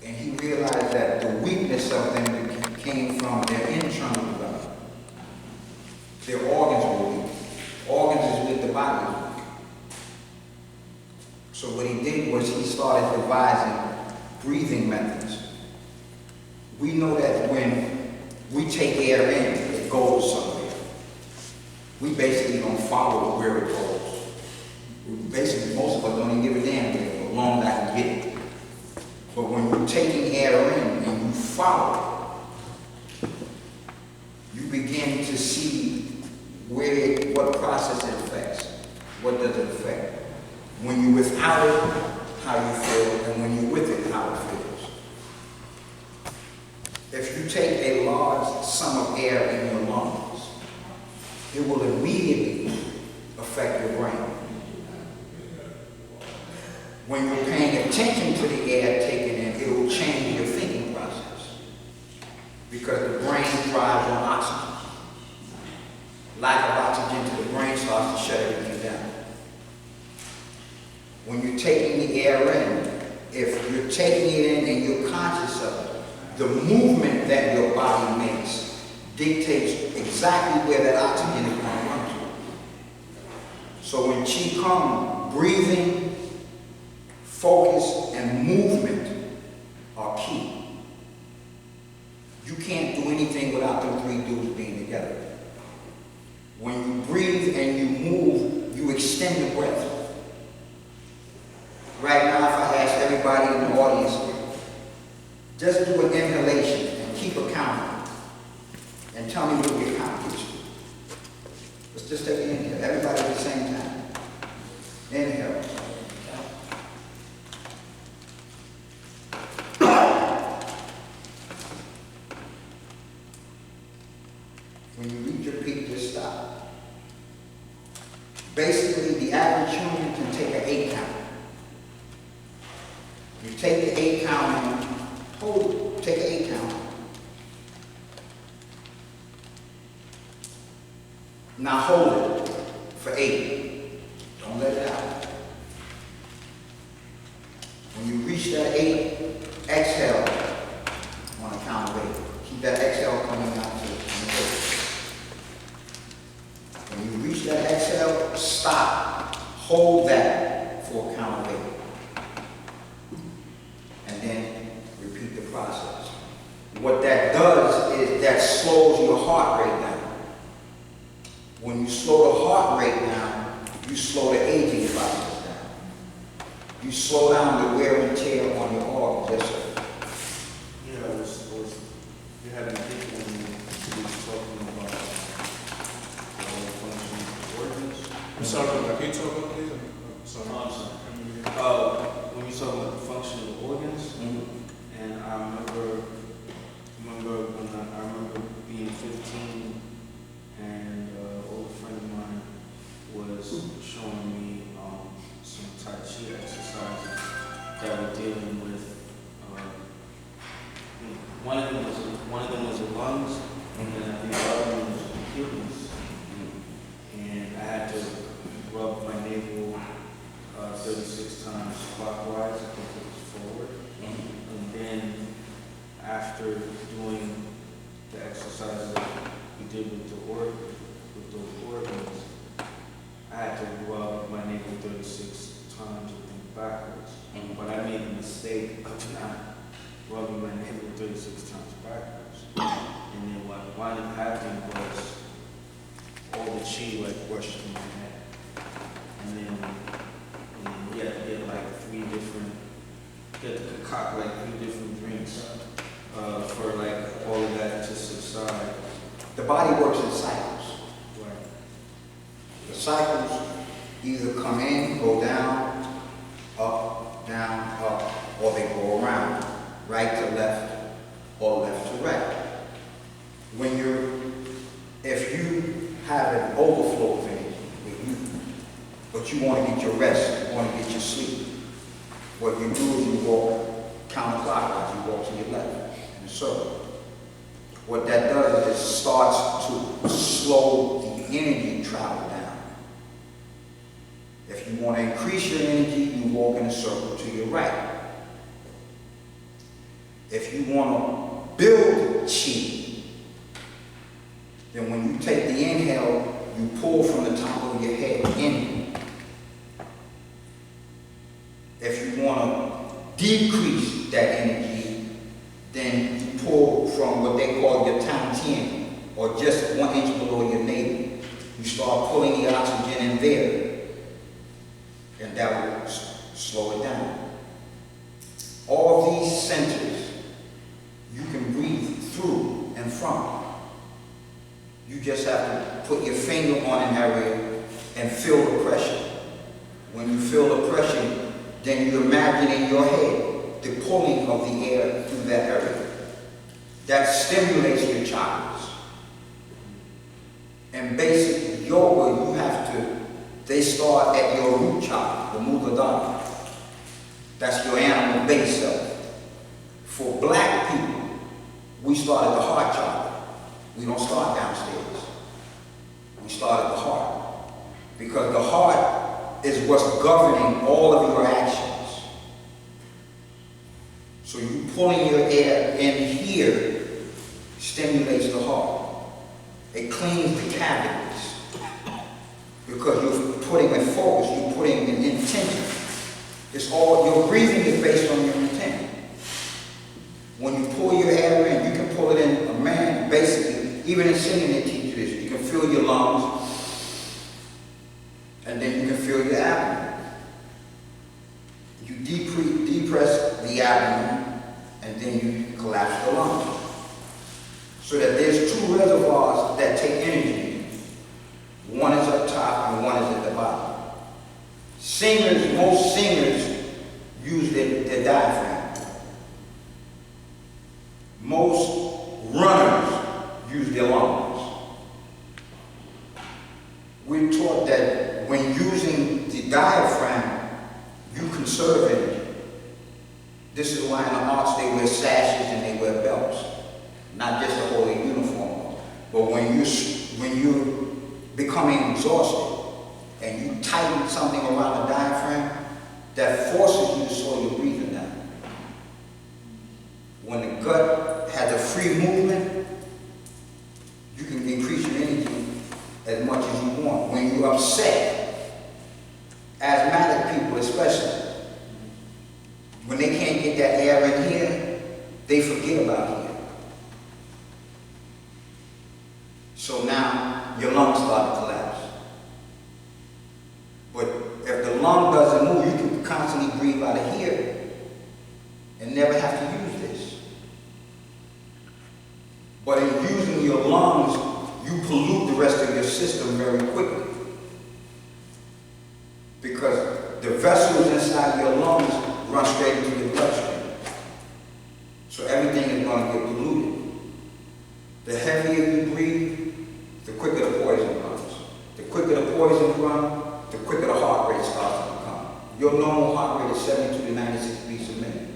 And he realized that the weakness of them came from their internal development. Their organs were weak. Organs is weak, the body is weak. So what he did was he started devising breathing methods. We know that when we take air in, it goes somewhere. We basically don't follow where it goes. Basically, most of us don't even give a damn where long as I can get it. But when you're taking air in and you follow it, you begin to see what process it affects. What does it affect? When you're without it, how you feel, and when you're with it, how it feels. If you take a large sum of air in your lungs, it will immediately affect your brain. When you're paying attention to the air taken in, it will change your thinking process. Because the brain thrives on oxygen. Lack of oxygen to the brain starts to shut everything down. When you're taking the air in, if you're taking it in and you're conscious of it, the movement that your body makes dictates exactly where that oxygen is going to run to. So when QIGONG, breathing, focus, and movement are key. You can't do anything without them three dudes being together. When you breathe and you move, you extend the breath. Right now, if I ask everybody in the audience, just do an inhalation and keep a count. And tell me what your count gets you. Let's just take an inhale. Everybody at the same time. Inhale. When you reach your peak, just stop. Basically, the average human can take an 8 count. You take the 8 count and hold it. Take an 8 count. Now hold it for 8. Don't let it out. When you reach that 8, exhale on a count of 8. Keep that exhale coming out to the 8. When you reach that exhale, stop. Hold that for a count of 8. And then repeat the process. What that does is that slows your heart rate down. When you slow the heart rate down, you slow the aging process down. You slow down the wear and tear on your organs. Yes, sir. Yeah, you had me thinking when you were talking about functional organs. I'm sorry, can you talk about please? Sorry. I'm sorry. When you talk about the functional organs, and I remember being 15, and an old friend of mine was showing me some Tai Chi exercises that were dealing with. One of them was the lungs, and I think the other one was the kidneys. And I had to rub my navel 36 times clockwise, I think it was forward. And then after doing the exercises we did with those organs, I had to rub my navel 36 times, I think, backwards. But I made the mistake of not rubbing my navel 36 times backwards. And then what wound up happening was all the chi rushed through my head. And then you had to get like 3 different, you had to concoct like 3 different drinks for like all of that to subside. The body works in cycles. Right. The cycles either come in, go down, up, or they go around, right to left, or left to right. If you have an overflow of energy with you, but you want to get your rest, you want to get your sleep, what you do is you walk counterclockwise, you walk to your left in a circle. What that does is it starts to slow the energy travel down. If you want to increase your energy, you walk in a circle to your right. If you want to build chi, then when you take the inhale, you pull from the top of your head in. If you want to decrease that energy, then you pull from what they call your tantien, or just 1 inch below your navel. You start pulling the oxygen in there, and that will slow it down. All these centers, you can breathe through and from. You just have to put your finger on an area and feel the pressure. When you feel the pressure, then you imagine in your head the pulling of the air through that area. That stimulates your chakras. And basic yoga, you have to, they start at your root chakra, the Muladhara. That's your animal base self. For black people, we start at the heart chakra. We don't start downstairs. We start at the heart. Because the heart is what's governing all of your actions. So you pulling your air in here stimulates the heart. It cleans the cavities. Because you're putting a focus, you're putting an intention. It's all, your breathing is based on your intent. When you pull your air in, you can pull it in, a man, basically, even in singing they teach you this, you can feel your lungs, and then you can feel your abdomen. You depress the abdomen, and then you collapse the lungs. So that there's 2 reservoirs that take energy. One is up top and one is at the bottom. Singers, most singers use their diaphragm. Most runners use their lungs. We're taught that when using the diaphragm, you conserve energy. This is why in the arts they wear sashes and they wear belts. Not just a whole uniform. But when you're becoming exhausted and you tighten something around the diaphragm, that forces you to slow your breathing down. When the gut has a free movement, you can increase your energy as much as you want. When you're upset, asthmatic people especially, when they can't get that air in here, they forget about here. So now your lungs start to collapse. But if the lung doesn't move, you can constantly breathe out of here and never have to use this. But in using your lungs, you pollute the rest of your system very quickly. Because the vessels inside your lungs run straight into your bloodstream. So everything is going to get polluted. The heavier you breathe, the quicker the poison runs. The quicker the poison runs, the quicker the heart rate starts to become. Your normal heart rate is 72 to 96 beats a minute.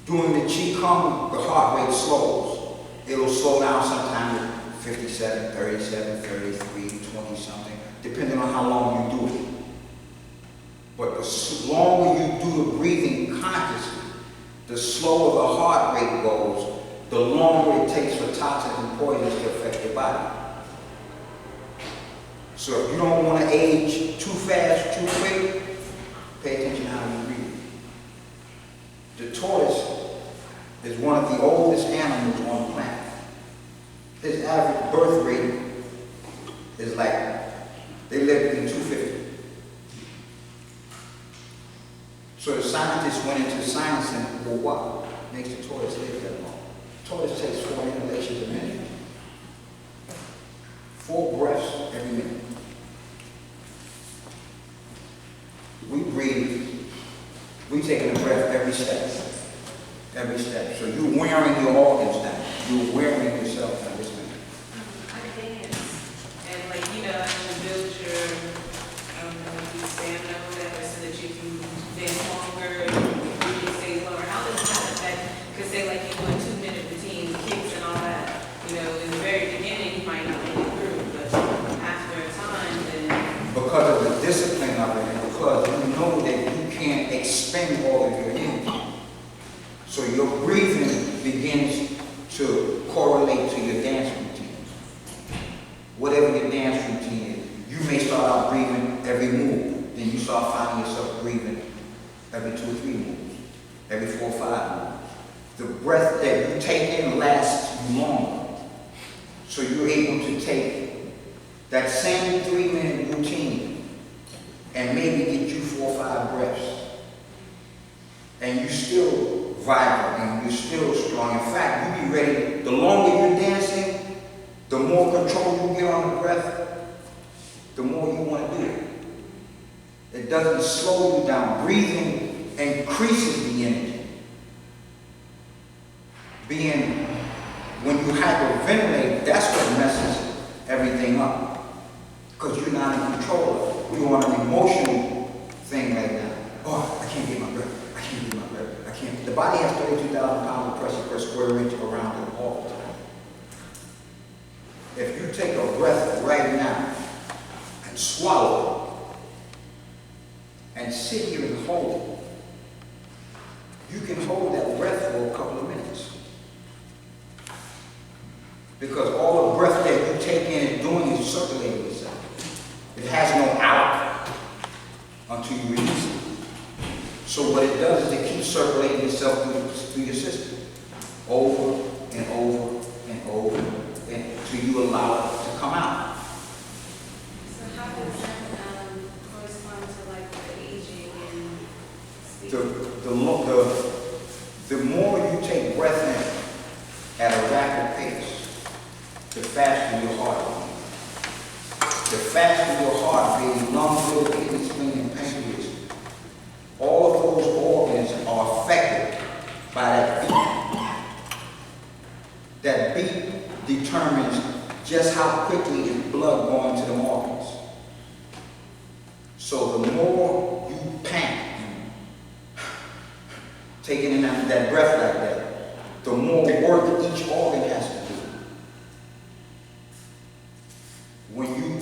During the QIGONG, the heart rate slows. It'll slow down sometime to 57, 37, 33, 20 something, depending on how long you do it. But the longer you do the breathing consciously, the slower the heart rate goes, the longer it takes for toxins and poisons to affect your body. So if you don't want to age too fast, too quick, pay attention to how you breathe. The tortoise is one of the oldest animals on the planet. His average birth rate is like, they live in 250. So the scientists went into science and, well, what makes the tortoise live that long? Tortoise takes 4 inhalations a minute. 4 breaths every minute. We breathe, we taking a breath every step. Every step. So you're wearing your organs down. You're wearing yourself down this minute. I dance. And like, you know, to build your, stamina or whatever so that you can dance longer and you stay longer. How does that affect? Because say like you do a 2-minute routine, kicks and all that, you know, in the very beginning you might not make it through, but after a time then. Because of the discipline of it, and because you know that you can't expend all of your energy. So your breathing begins to correlate to your dance routine. Whatever your dance routine is, you may start out breathing every move, then you start finding yourself breathing every 2 or 3 moves, every 4 or 5 moves. The breath that you take in lasts you longer. So you're able to take that same 3-minute routine and maybe get you 4 or 5 breaths. And you're still vibrant and you're still strong. In fact, you be ready. The longer you're dancing, the more control you get on the breath, the more you want to do it. It doesn't slow you down. Breathing increases the energy. When you hyperventilate, that's what messes everything up. Because you're not in control of it. You're on an emotional thing right now. Oh, I can't get my breath. I can't get my breath. I can't. The body has 32,000 pounds of pressure per square inch around it all the time. If you take a breath right now and swallow it and sit here and hold it, you can hold that breath for a couple of minutes. Because all the breath that you take in and doing is circulating itself. It has no out until you release it. So what it does is it keeps circulating itself through your system over and over and over until you allow it to come out. So how does that correspond to like the aging and sleep? The more you take breath in at a rapid pace, the faster your heart beats. The faster your heart beats, lungs, liver, kidneys, spleen, and pancreas. All of those organs are affected by that beat. That beat determines just how quickly is blood going to the organs. So the more you pant, taking in that breath like that, the more work each organ has to do. When you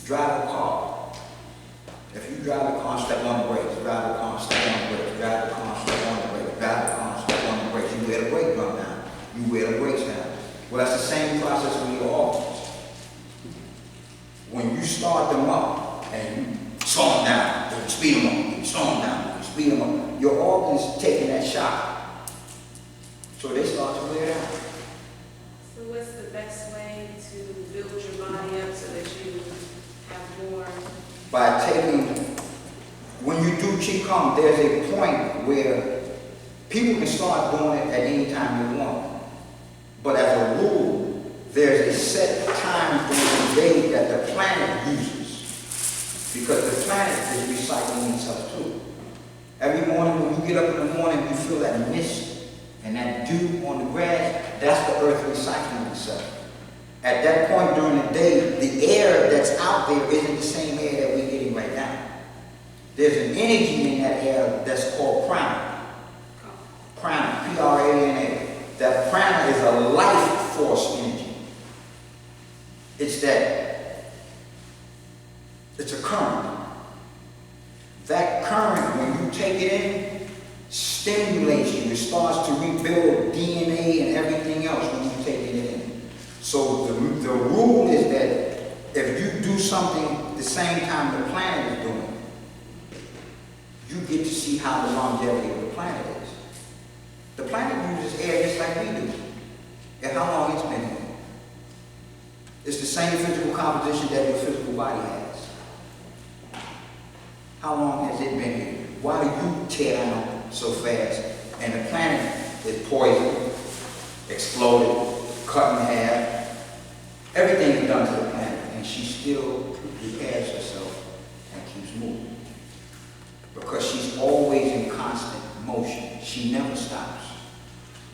drive a car, if you drive a car, step on the brakes, drive a car, step on the brakes, drive a car, step on the brakes, drive a car, step on the brakes, you wear the brake drum down, you wear the brakes down. Well, that's the same process with your organs. When you start them up and you slow them down, you speed them up, you slow them down, you speed them up, your organs taking that shock. So they start to wear down. So what's the best way to build your body up so that you have more? By taking, when you do QIGONG, there's a point where people can start doing it at any time they want. But as a rule, there's a set time during the day that the planet uses. Because the planet is recycling itself too. Every morning when you get up in the morning, you feel that mist and that dew on the grass, that's the earth recycling itself. At that point during the day, the air that's out there isn't the same air that we're getting right now. There's an energy in that air that's called prana. Prana, P-R-A-N-A. That prana is a life force energy. It's a current. That current, when you take it in, stimulates you. It starts to rebuild DNA and everything else when you take it in. So the rule is that if you do something the same time the planet is doing, you get to see how the longevity of the planet is. The planet uses air just like we do. And how long it's been here. It's the same physical composition that your physical body has. How long has it been here? Why do you tear down so fast? And the planet is poisoned, exploded, cut in half. Everything is done to the planet, and she still repairs herself and keeps moving. Because she's always in constant motion. She never stops.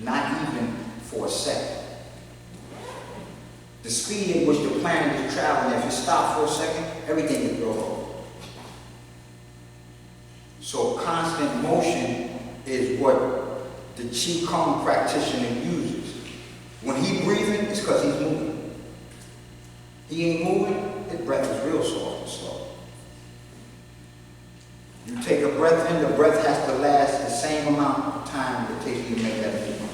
Not even for a second. The speed at which the planet is traveling, if it stops for a second, everything is blown over. So constant motion is what the QIGONG practitioner uses. When he's breathing, it's because he's moving. He ain't moving, his breath is real soft and slow. You take a breath in, the breath has to last the same amount time it takes you to make that movement.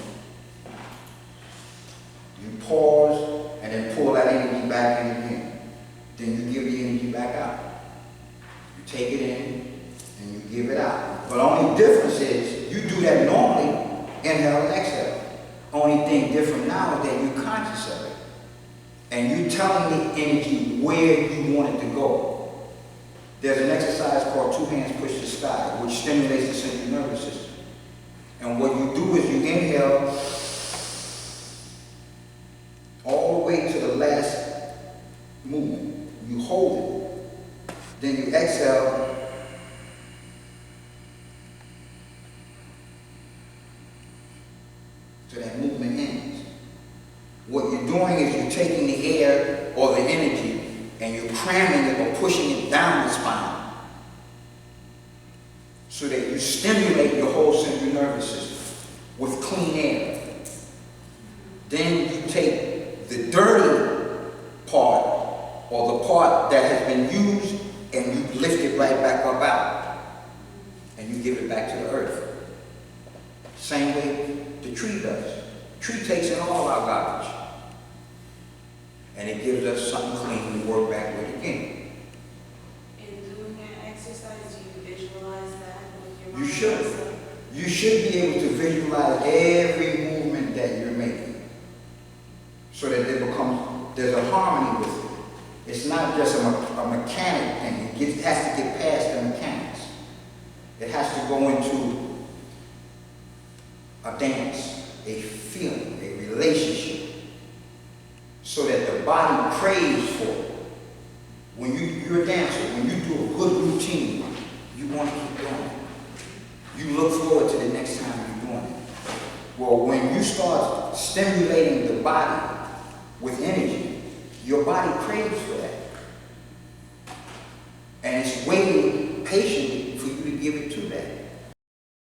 You pause and then pull that energy back in again. Then you give the energy back out. You take it in and you give it out. But the only difference is you do that normally, inhale and exhale. Only thing different now is that you're conscious of it. And you're telling the energy where you want it to go. There's an exercise called 2 hands push the sky, which stimulates the central nervous system. And what you do is you inhale all the way to the last movement. You hold it. Then you exhale. So that movement ends. What you're doing is you're taking the air or the energy and you're cramming it or pushing it down the spine so that you stimulate your whole central nervous system with clean air. Then you take the dirty part or the part that has been used and you lift it right back up out and you give it back to the earth. Same way the tree does. Tree takes in all our garbage and it gives us something clean to work back with again. In doing that exercise, do you visualize that with your You mind? should. You should be able to visualize every movement that you're making so that there's a harmony with it. It's not just a mechanic thing. It has to get past the mechanics. It has to go into a dance, a feeling, a relationship, so that the body craves for it. When you're a dancer, when you do a good routine, you want to keep going. You look forward to the next time you're doing it. Well, when you start stimulating the body with energy, your body craves for that. And it's waiting patiently for you to give it to that.